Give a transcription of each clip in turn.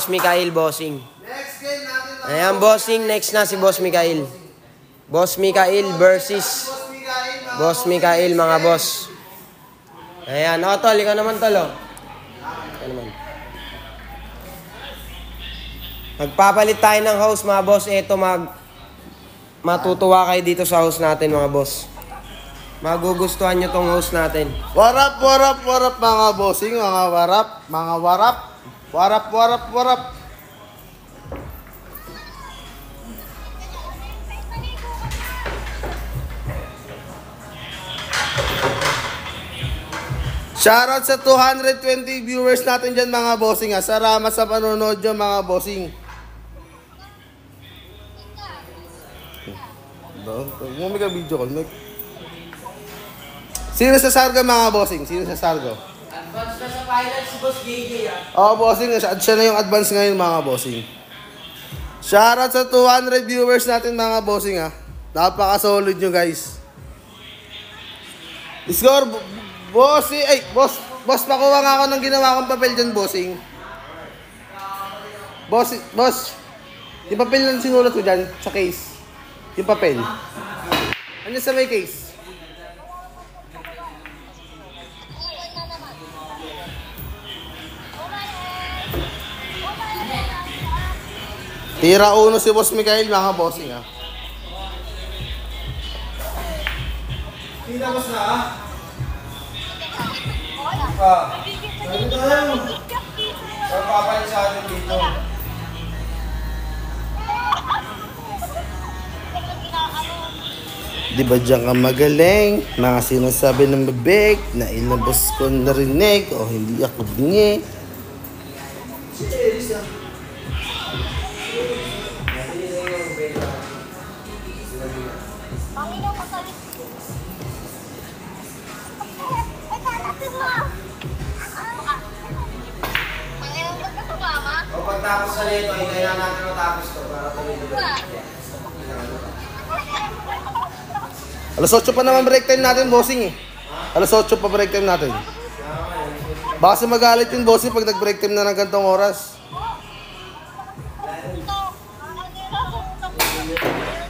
Boss Mikael, bossing. Next game natin. Ayan, bossing. Next na si Boss Mikael. Boss Mikael versus Boss Mikael, mga boss. Ayan. O, tol. Ikaw naman, tol. Ikaw naman. Magpapalit tayo ng host, mga boss. Ito, matutuwa kayo dito sa host natin, mga boss. Magugustuhan nyo tong host natin. What up, mga bossing, mga warap. Warap. Shoutout sa 220 viewers natin dyan, mga bossing. Salamat sa panonood nyo, mga bossing. May ka video call. Sino sa Sargo, mga bossing? Sino sa Sargo? Advance na sa pilot si Boss JJ, bossing. Siya na yung advance ngayon, mga bossing. Shoutout sa 200 viewers natin, mga bossing, Napaka-solid nyo, guys. Score, bossing. Ay, boss, pakuha nga ako ng ginawa kong papel dyan, bossing. Boss. Yung papel na sinulat ko dyan, sa case. Yung papel. Ano sa may case? Tira uno si Boss Mikael, mga bossing, Tira boss na, Ano tayo? Saan papalit sa atin dito? Di ba diyan ka magaling? Mga sinasabi ng bibig na ilabas ko narinig o hindi ako bingi. Si Eris Pagtapos sa nito, kaya natin matapos to para tuloy-tuloy. Alas 8 pa naman break time natin, bossing, Alas 8 pa break time natin. Baka magalit yung bossing pag nag-break time na ng gantong oras.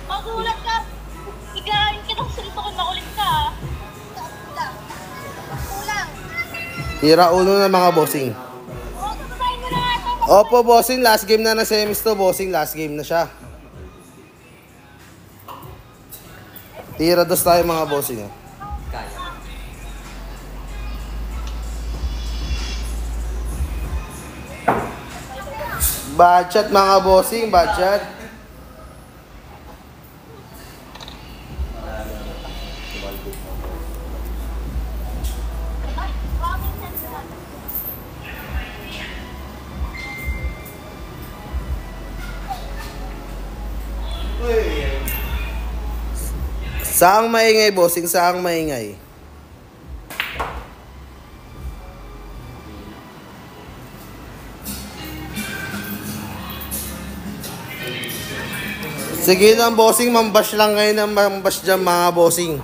Magulat ka. Igain ka ng cellphone, makulit ka. Tira ulo na, mga bossing. Opo, bossing, last game na ng semis to, bossing, last game na siya. Tira dos tayo, mga bossing, Bachat, mga bossing, bachat. Saang maingay, bossing? Saang maingay? Sige lang, bossing. Mambash lang ngayon ang mambash dyan, mga bossing.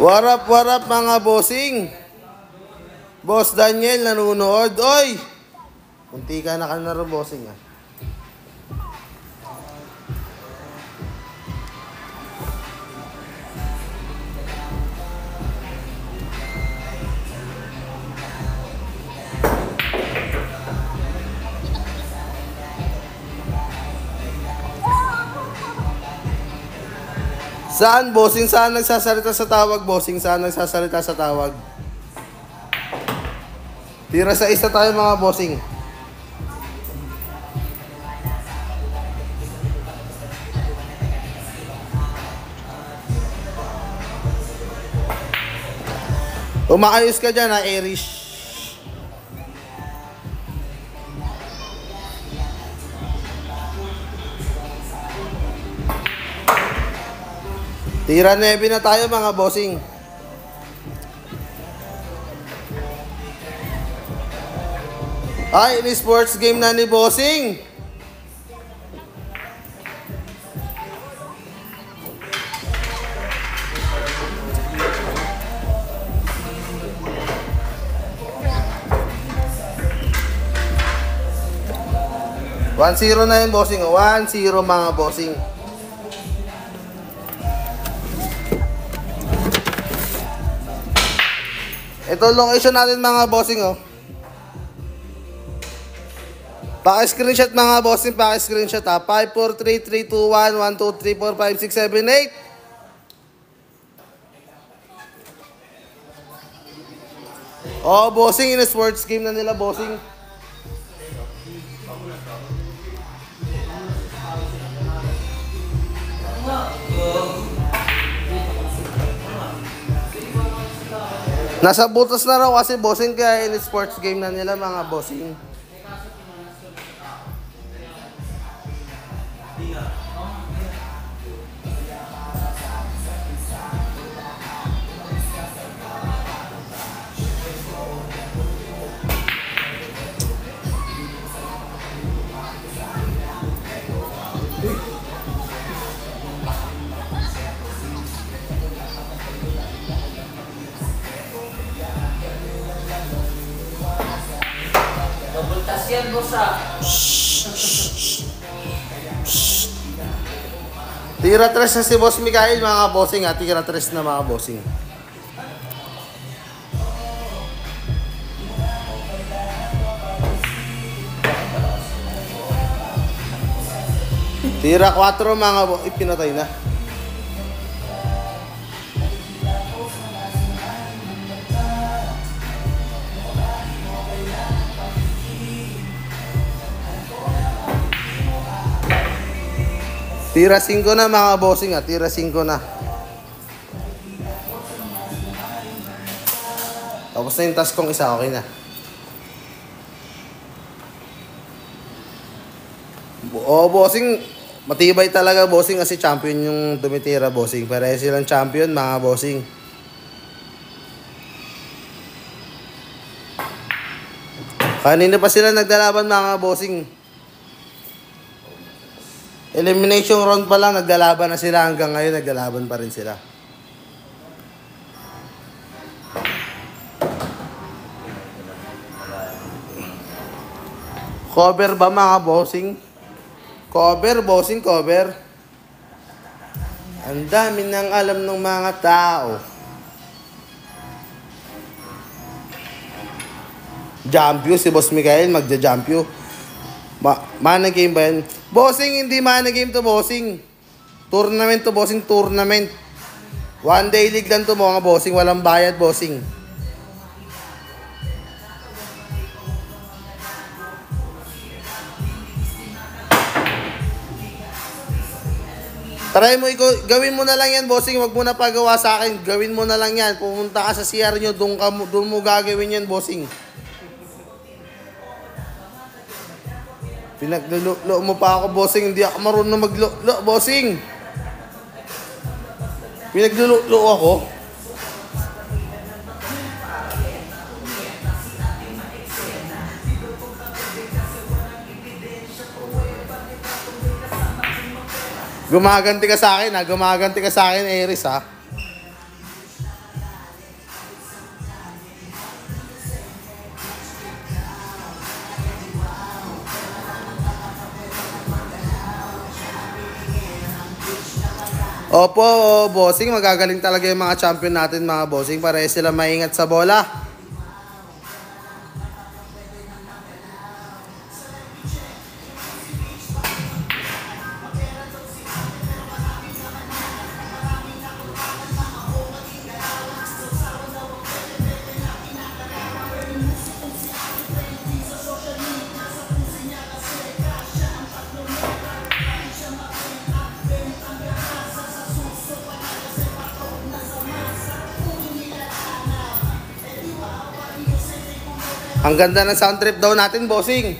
What up, mga bossing? Boss Daniel, nanonood. Oy! Kunti ka na rin, bossing, Saan, bossing? Saan nagsasalita sa tawag, bossing? Saan nagsasalita sa tawag? Tira sa isa tayo, mga bossing. Umaayos ka dyan, Irish. Tira 9 na tayo, mga bossing. Ay, ini sports game na ni Bossing. One zero na yung Bossing. 1-0 mga Bossing. Ito location natin mga Bossing oh. Paki-screenshot mga Bossing, paki-screenshot ha. 5, 4, 3, 3, 2, 1, 1, 2, 3, 4, 5, 6, 7, 8. Oh, Bossing, in a sports game na nila, Bossing. Nasa butas na raw kasi Bossing, kaya in a sports game na nila mga Bossing. Bultas yan, boss ah. Tira 3 na si Boss Mikael mga Bossing ha. Tira 3 na mga Bossing. Tira 4 mga Bossing. Pinatay na. Tira 5 na mga Bossing ha. Tira 5 na. Tapos na yung task kong isa. Okay na. Oh, Bossing. Matibay talaga Bossing kasi champion yung tumitira Bossing. Pareha silang champion mga Bossing. Kanina pa sila nagdalaban mga Bossing. Elimination round pa lang, naglalaban na sila hanggang ngayon, naglalaban pa rin sila. Cover ba mga Bossing? Cover, Bossing, cover. Ang dami nang alam ng mga tao. Jumpyo, si Boss Mikael, magja-jumpyo. Mana game ba yan? Bossing, hindi mana game to, Bossing. Tournament to, Bossing, tournament. One day league lang to mga Bossing, walang bayad, Bossing. Try mo, gawin mo na lang yan, Bossing. Wag mo na pagawa sa akin. Gawin mo na lang yan. Pumunta ka sa CR nyo, doon mo gagawin yan, Bossing. Pinaglulo mo pa ako, Bossing. Hindi ako marunong maglulo, Bossing. Pinaglulo ako. Gumaganti ka sa akin, ha? Gumaganti ka sa akin, Aries, ha? Opo, Bossing, magagaling talaga yung mga champion natin, mga Bossing. Pareha sila maingat sa bola. Ang ganda ng sound trip daw natin, Bossing.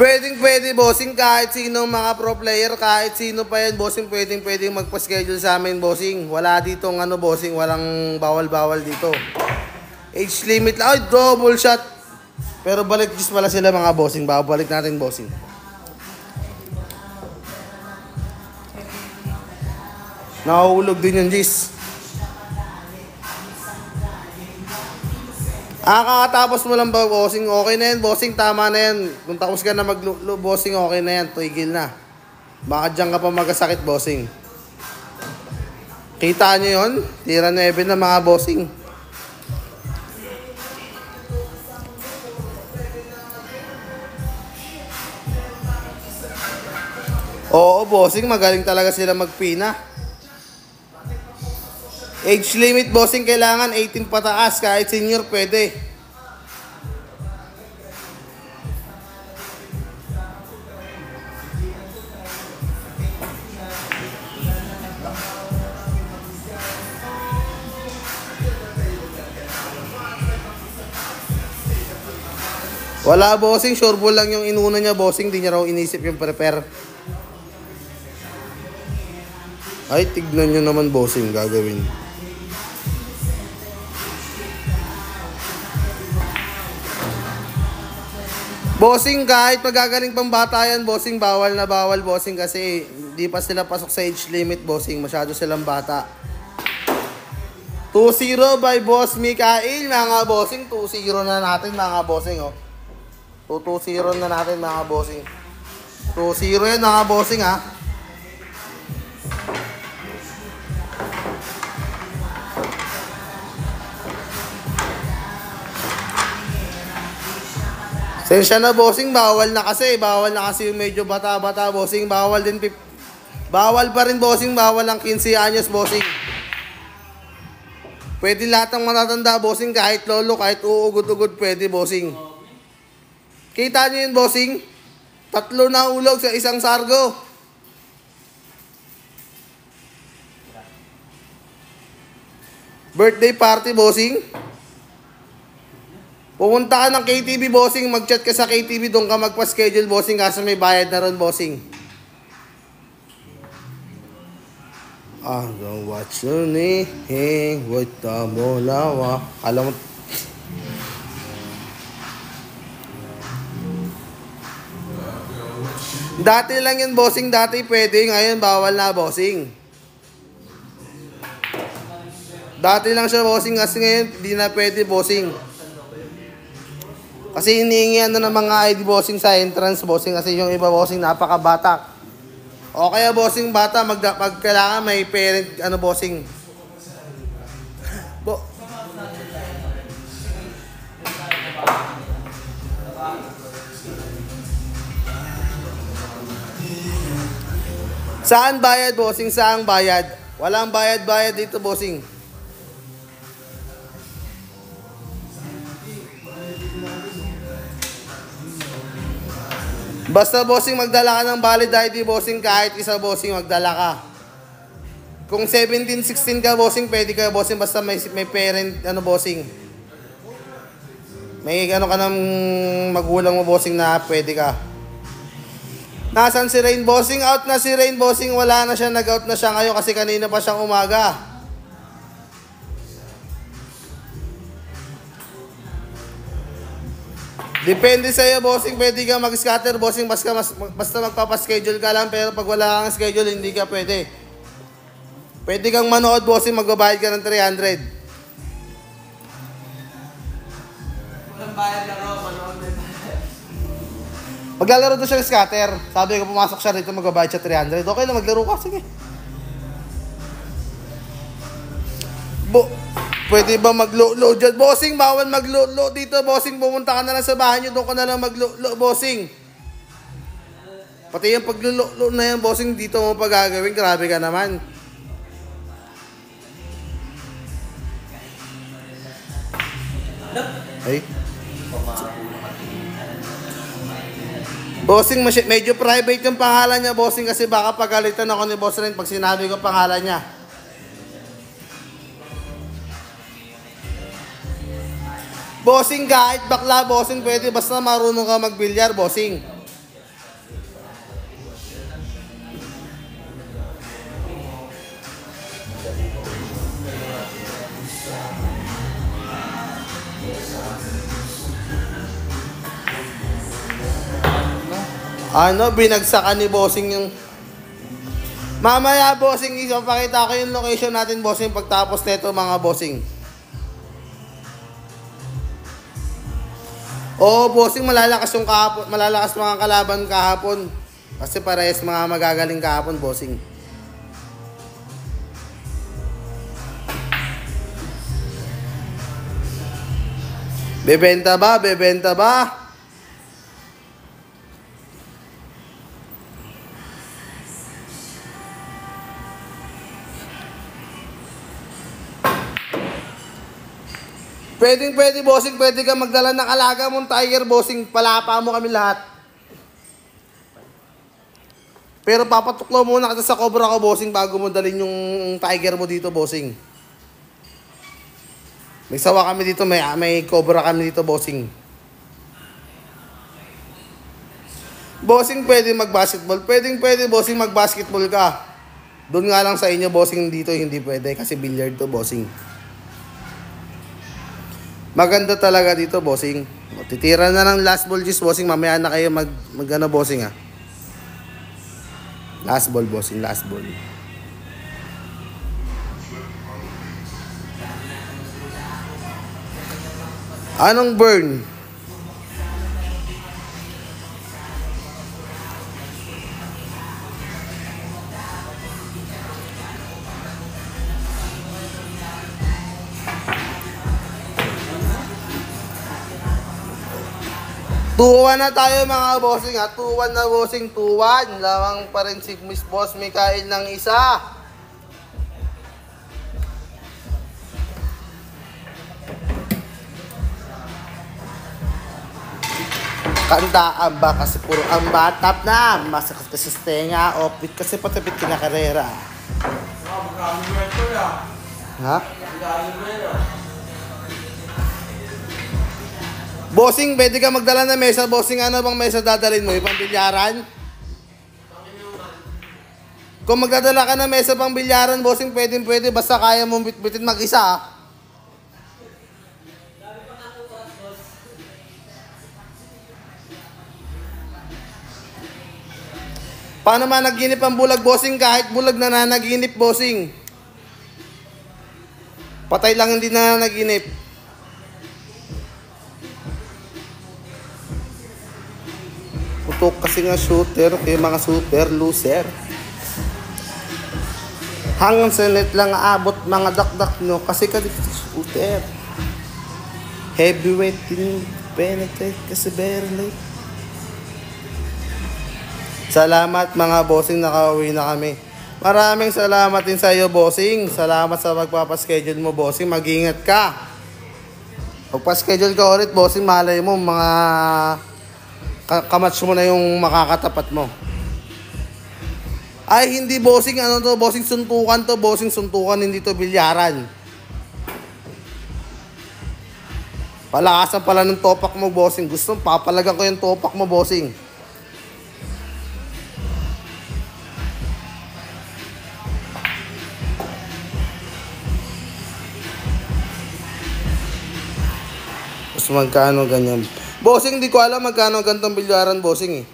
Pwede, bossing, kahit sino mga pro player, kahit sino pa yan, bossing, pwedeng magpa-schedule sa amin, bossing. Wala ditong ano, bossing, walang bawal-bawal dito. Age limit lang, ay, double shot. Pero balik just pala sila mga bossing, babalik natin, bossing. Nakahulog din yung Gis. Kakatapos mo lang ba, bossing? Okay na yan, bossing. Tama na yan. Kung tapos ka na bossing, okay na yan. Tigil na. Baka dyan ka pa magkasakit, bossing. Kita nyo yun? Tira 9 na mga bossing. Oo, bossing. Magaling talaga sila magpina. Age limit, bossing, kailangan 18 pataas. Kahit senior, pwede. Wala, bossing. Sure ball lang yung inuna niya, bossing. Di niya raw inisip yung prepare. Ay, tignan nyo naman, bossing, gagawin. Bossing, kahit magagaling pang bata yan, bossing, bawal na bawal, bossing, kasi di pa sila pasok sa age limit, bossing. Masyado silang bata. 2-0 by Boss Mikael, mga bossing. 2-0 na natin, mga bossing, oh. 2-0 na natin, mga bossing. 2-0 yan, mga bossing, ha. Sensya na, bossing, bawal na kasi yung medyo bata-bata, bossing, bawal pa rin, bossing, bawal ang 15 anyos, bossing. Pwede lahat ng matatanda, bossing, kahit lolo, kahit uugod-ugod, pwede, bossing. Kita nyo yun, bossing? 3 na ulog sa isang sargo. Birthday party, bossing. Pumunta ka ng KTV, bossing. Mag-chat ka sa KTV. Doon ka magpa-schedule, bossing. Kasi may bayad na ron, bossing. Don't watch your knee. Wait the bola. Alam mo. Dati lang yun, bossing. Dati pwede. Ngayon, bawal na, bossing. Dati lang siya, bossing. Kasi ngayon, di na pwede, bossing. Kasi hinihingihan na ng mga ID, bossing, sa entrance, bossing. Kasi yung iba, bossing, napakabata. O kaya, bossing, bata, kailangan may parent, bossing. Saan bayad, bossing? Saan bayad? Walang bayad-bayad dito, bossing. Basta, bossing, magdala ka ng valid ID, bossing. Kahit isa, bossing, magdala ka. Kung 17, 16 ka, bossing, pwede ka, bossing. Basta may parent, bossing. May ka ng magulang mo, bossing, na pwede ka. Nasaan si Rain, bossing? Out na si Rain, bossing. Wala na siya, nag-out na siya ngayon kasi kanina pa siyang umaga. Depende sa'yo, bossing. Pwede ka mag-scatter, bossing. Basta magpapaschedule ka lang. Pero pag wala kang schedule, hindi ka pwede. Pwede kang manood, bossing. Magbabayad ka ng 300. Walang bayad na ro, manood na. Maglalaro doon siya ng scatter. Sabi ko, pumasok siya rito, magbabayad siya 300. Okay lang, maglaro ka. Sige. Pwede ba maglo-lo dyan? Bossing, bawal maglo-lo dito, bossing. Pumunta ka na lang sa bahay nyo, doon ka na lang maglo-lo, bossing. Pati yung paglo-lo na yan, bossing, dito mo pa gagawin. Grabe ka naman. Ay. Bossing, medyo private yung pangalan niya, bossing, kasi baka pagalitan ako ni boss rin pag sinabi ko pangalan niya. Bossing, kahit bakla, bossing, pwede. Basta marunong ka magbilyar, bossing. Ano, binagsakan ni bossing yung... Mamaya, bossing, ipapakita ko yung location natin, bossing, pagtapos nito, mga bossing. Oo, bossing, malalakas yung kahapon, malalakas mga kalaban kahapon. Kasi parehas mga magagaling kahapon, bossing. Bebenta ba? Bebenta ba? Pwede, bossing. Pwede ka magdala ng alaga mong tiger, bossing. Palapa mo kami lahat. Pero papatuklaw muna kita sa cobra ko, bossing, bago mo dalhin yung tiger mo dito, bossing. May sawa kami dito, may cobra kami dito, bossing. Bossing, pwede mag-basketball. Pwede, bossing, mag-basketball ka. Doon nga lang sa inyo, bossing, dito hindi pwede kasi billiard to, bossing. Maganda talaga dito, bossing. Titira na ng last ball, bossing. Mamaya na kayo mag-ano, bossing, ha. Last ball, bossing. Last ball. Anong burn? Tuwan na tayo mga bossing, ha. Tuwan na, bossing. Tuwan. Lamang pa rin si Miss Boss Mikael ng isa. Kanta ang ba kasi puro ang batap na. Masakas kasi sa tenga. Opit kasi patapit kinakarera. Ha? Bossing, pwede ka magdala ng mesa. Bossing, ano bang mesa dadalhin mo? Yung pang-bilyaran? Kung magdadala ka ng mesa pang-bilyaran, bossing, pwede. Basta kaya mong bitbitin mag-isa, ha? Paano managinip ang bulag, bossing? Kahit bulag na nanaginip, bossing. Patay lang hindi na nanaginip. Putok kasi nga shooter, kaya mga super loser. Hanggang sa net lang aabot mga dakdak nyo kasi ka dito shooter. Heavyweight din penetrate kasi barely. Salamat mga bossing, nakauwi na kami. Maraming salamat din sa iyo, bossing. Salamat sa magpapaschedule mo, bossing. Mag-ingat ka. Magpa-schedule ka ulit, bossing. Malay mo, mga kamatch mo na yung makakatapat mo. Ay, hindi, bossing. Ano to, bossing? Suntukan to, bossing. Suntukan, hindi to bilyaran. Palakasan pala ng topak mo, bossing. Gusto, papalagan ko yung topak mo, bossing. Mas magkano ganyan? Bossing, di ko alam magkano gantong bilyaran, bossing, eh.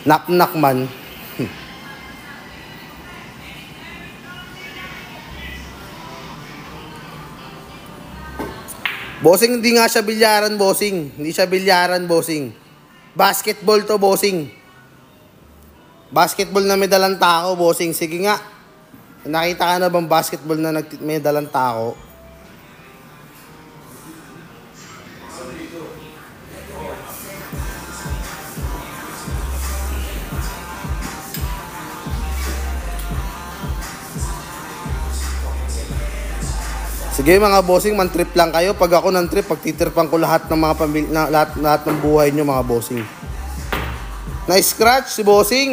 Nak-nak man. Bossing, hindi nga siya bilyaran, bossing. Hindi siya bilyaran, bossing. Basketball to, bossing. Basketball na may dalang tao, bossing. Sige nga. Nakita ka na bang basketball na may dalang tao? Sige mga bossing, man-trip lang kayo. Pag ako ng trip, pagtitirpan ko lahat ng mga lahat ng buhay nyo, mga bossing. Na-scratch si bossing.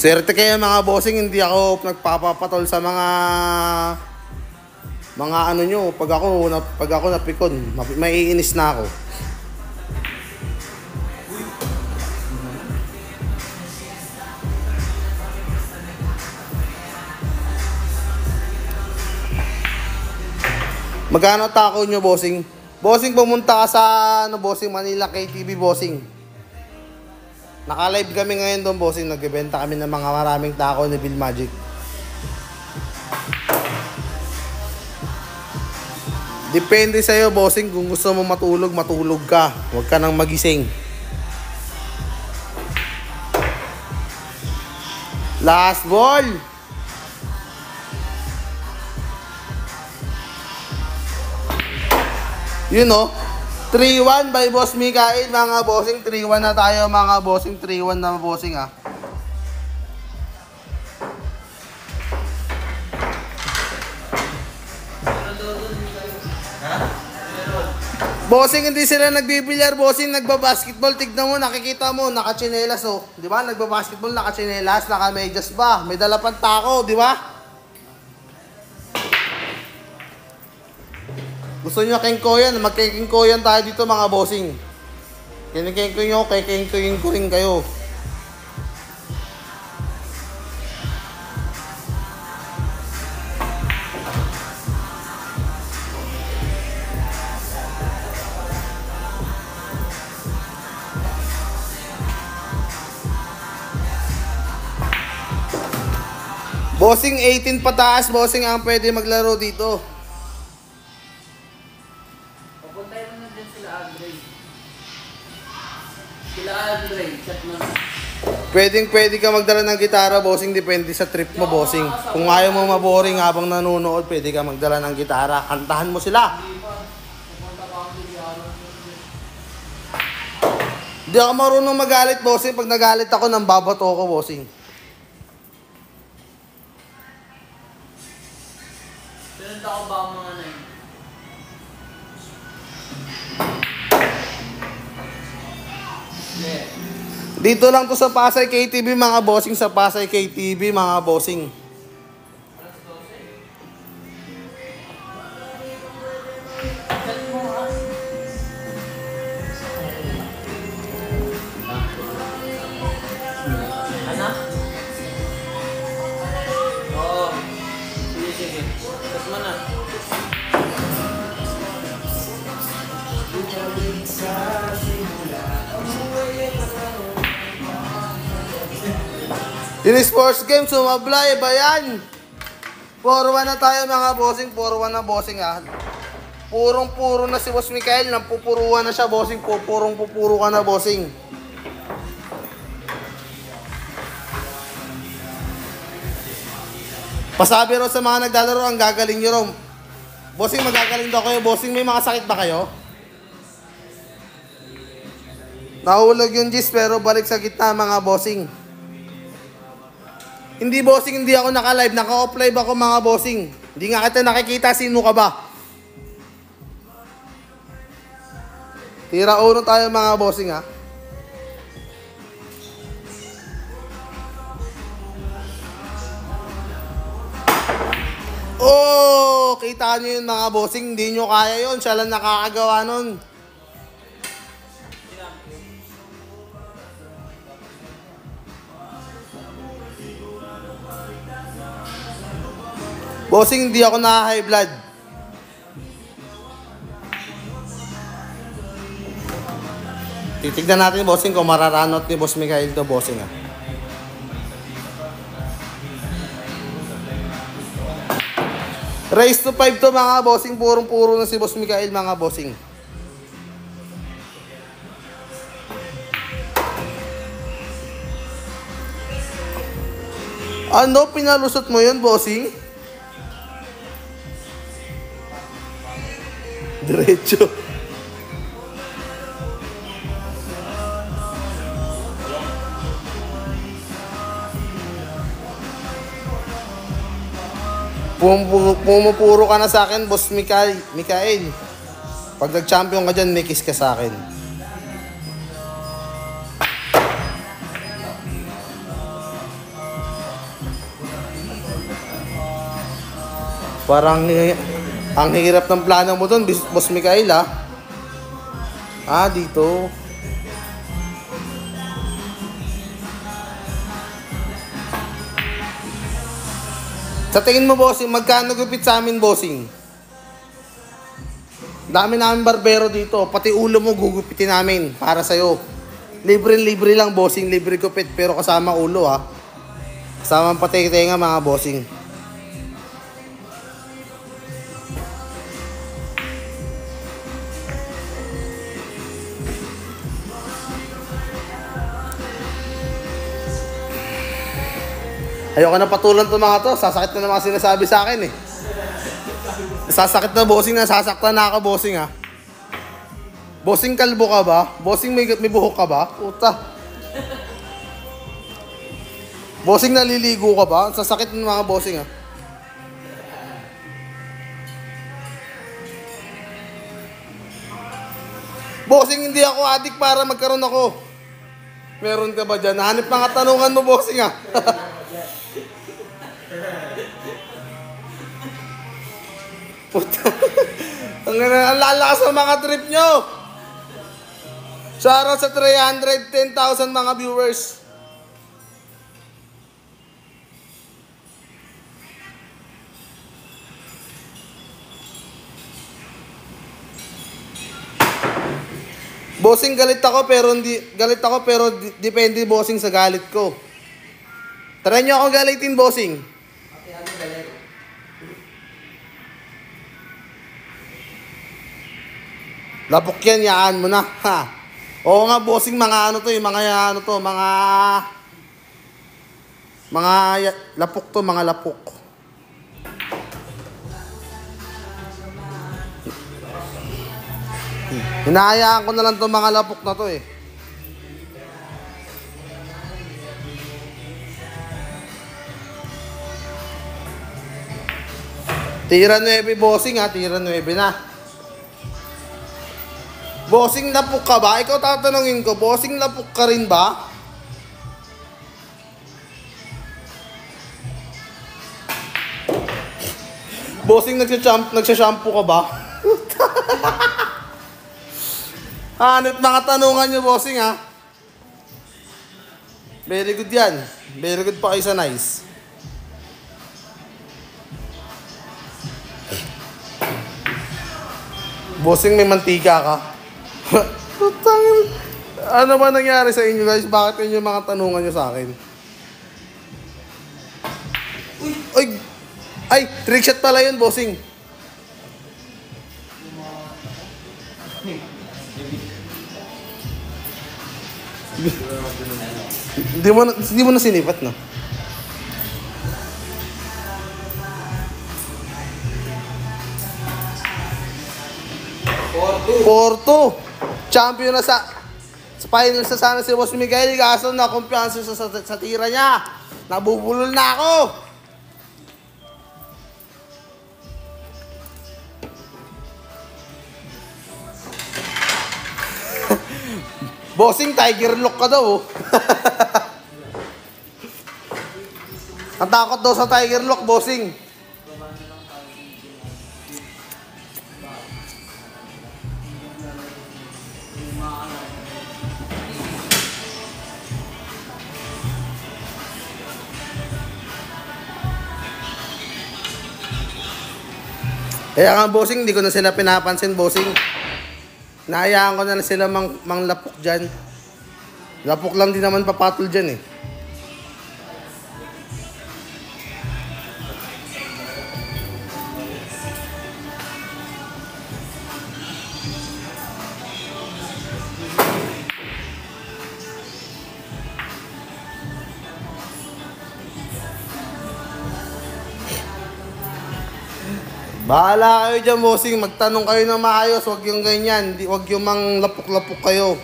Swerte kayo mga bossing, hindi ako nagpapapatol sa mga ano nyo. Pag ako napikon, maiinis na ako. Magkano tako nyo, bossing? Bossing, pumunta ka sa bossing, Manila KTV, bossing. Naka-live kami ngayon doon, bossing. Nagbebenta kami ng mga maraming tako ni Bill Magic. Depende sa'yo, bossing. Kung gusto mo matulog, matulog ka. Huwag ka nang magising. Last ball. You know, 3-1 by Boss Mikael, mga bossing. 3-1 na tayo, mga bossing. 3-1 na, bossing, ah. Bossing, hindi sila nagbibilyar, bossing, nagbabasketball. Tignan mo, nakikita mo, nakachinelas, oh. Di ba? Nagbabasketball, nakachinelas, nakamedyas ba? May dala pang tako, di ba? Gusto nyo kengkoyan, magkikengkoyan tayo dito, mga bossing. Kinikengkoy nyo, kekengkoyin ko rin kayo. Bossing, 18 pataas, bossing, ang pwede maglaro dito. Papuntay mo na din sila Andre. Sila Andre, chat mo na. Pwede ka magdala ng gitara, bossing, depende sa trip mo, bossing. Kung ayaw mo maboring habang nanonood, pwede ka magdala ng gitara. Kantahan mo sila. Hindi ako marunong magalit, bossing. Pag nagalit ako, nang babato ko, bossing. Sunod ako ba ang mga na yun? Dito lang to sa Pasay KTV, mga bossing. Sa Pasay KTV, mga bossing. Ano? Oo. Sige. Chat mo na. Yung sports game, sumablay ba yan? 4-1 na tayo, mga bossing. 4-1 na, bossing, ah. Purong-puro na si Boss Mikael. Nampupuruan na siya, bossing. Pupurong-pupuro ka na, bossing. Pasabi ro sa mga naglalaro, ang gagaling nyo ro. Bossing, magagaling daw kayo. Bossing, may mga sakit ba kayo? Nahulog yung gis, pero balik sa gitna, mga bossing. Hindi, bossing, hindi ako naka-live. Naka-off-live ako, mga bossing. Hindi nga kita nakikita, sino ka ba? Tira uno tayo, mga bossing, ha? Oh! Kita nyo yun, mga bossing. Hindi nyo kaya yun. Siya lang nakakagawa nun. Bossing, hindi ako na-high blood. Titignan natin, bossing, kung mararanot ni Boss Mikael to, bossing, ah. Race to 5 to, mga bossing. Purong-puro na si Boss Mikael, mga bossing. Ano? Pinalusot mo yun, bossing? Diretso. Pumupuro ka na sa akin, Boss Mikael. Pag nag-champion ka dyan, may kiss ka sa akin. Parang ang hirap ng plano mo doon, Boss Mikael, ah. Ah, dito. Sa tingin mo, bossing, magkano gupit sa amin, bossing? Dami namin barbero dito. Pati ulo mo gugupitin namin para sa'yo. Libre lang, bossing. Libre gupit. Pero kasama ulo, ha. Kasama pati tenga, mga bossing. Ayoko na patulan to mga to. Sasakit na mga sinasabi sa akin, eh. Sasakit na, bossing, na sasaktan na ako, bossing, ha. Bossing, kalbo ka ba? Bossing, may buhok ka ba? Puta. Bossing, naliligo ka ba? Sasakit ng mga bossing, ha. Bossing, hindi ako adik para magkaroon ako. Meron ka ba dyan? Hanip mga tanungan mo, bossing, ha. Puta. Ang lalakas ng mga trip nyo. Shoutout sa 310,000 mga viewers. Bossing, galit ako pero depende, bossing, sa galit ko. Try nyo ako galitin, bossing. Lapok yan, yaan mo na. Ha. Oo nga, bossing, mga ano to, yung mga lapok to, mga lapok. Hinahayaan ko na lang to, mga lapok na to, eh. Tira 9, bossing, ha. Tira 9 na. Bossing, lapok ka ba? Ikaw tatanungin ko, bossing, lapok ka rin ba? Bossing, nagsashampoo ka ba? Hanip mga tanungan nyo, bossing, ha? Very good yan. Very good pa kayo sa nice. Bossing, may mantika ka. Ano ba nangyari sa inyo, guys? Bakit yun yung mga tanungan nyo sa akin? Ay, trick shot pala yun, bossing. Hindi mo na sinipat, no? Porto. Champion na sa finals na sana si Boss Miguel. Kaso na kumpiyansa sa tira niya. Nabubulol na ako. Bossing, tiger look ka daw. Ang takot daw sa tiger look, bossing. Kaya nga, bossing, hindi ko na sila pinapansin, bossing. Nahayaan ko na sila manglapok dyan. Lapok lang din naman papatol dyan, eh. Bahala kayo dyan, bossing. Magtanong kayo ng maayos. Huwag yung ganyan. Huwag yung manglapok-lapok kayo.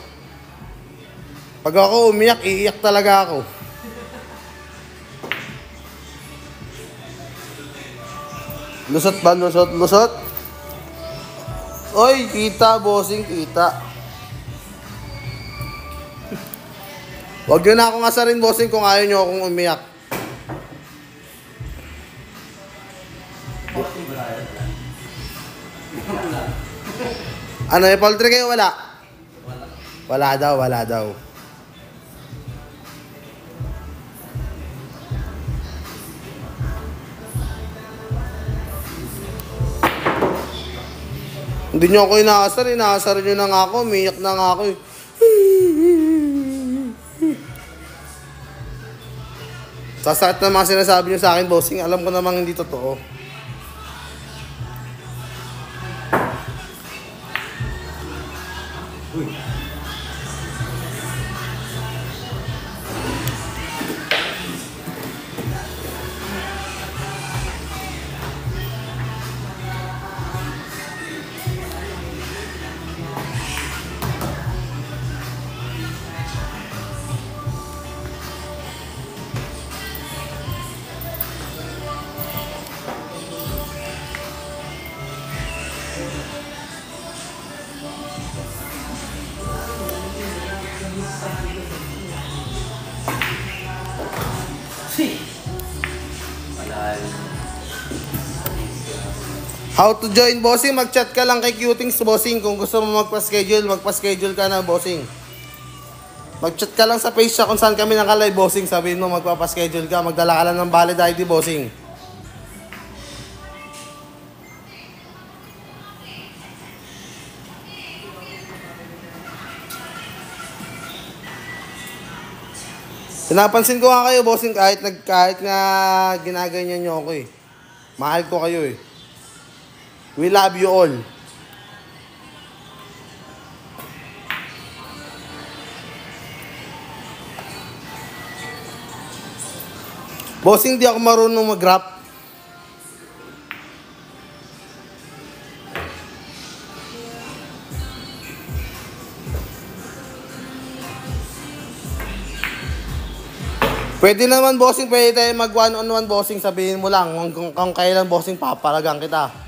Pag ako umiyak, iiyak talaga ako. Lusot ba? Lusot? Oy, kita, bossing, kita. Huwag yun na akong asarin, bossing, kung ayaw nyo akong umiyak. Ano, may poultry kayo? Wala? Wala daw. Hindi nyo ako inaasar, inaasar nyo na nga ako, umiyak na nga ako. Sasakit na mga sinasabi nyo sa akin, bossing, alam ko namang hindi totoo. How to join, bossing? Mag-chat ka lang kay Cutings, bossing. Kung gusto mo magpa-schedule, magpa-schedule ka na, bossing. Mag-chat ka lang sa page siya kung saan kami naka-live, bossing. Sabihin mo, magpa-schedule ka. Magdala ka lang ng valid ID, bossing. Pinapansin ko nga kayo, bossing, kahit nga ginaganyan nyo ako eh. Mahal ko kayo eh. We love you all. Bossing, di ako marunong mag-rap. Pwede naman, bossing, pwede tayo mag one-on-one, bossing. Sabihin mo lang kung kailan, bossing, papalagang kita.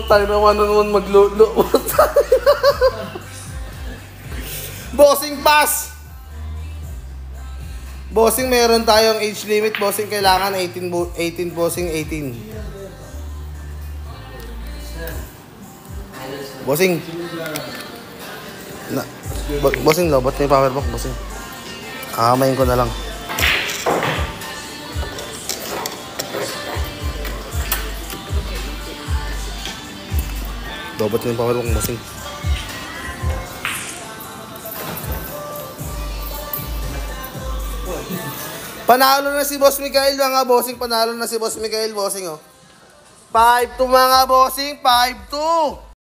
Tayo naman naman maglulo. Bossing, pass! Bossing, meron tayong age limit. Bossing, kailangan 18, bossing, 18. Bossing. Bossing, lobot na yung power bank, bossing. Kakamayin ko na lang. Lobot na yung power bank, bossing. Panalo na si Boss Mikael, mga bossing. Panalo na si Boss Mikael, bossing, oh. 5-2, mga bossing. 5-2.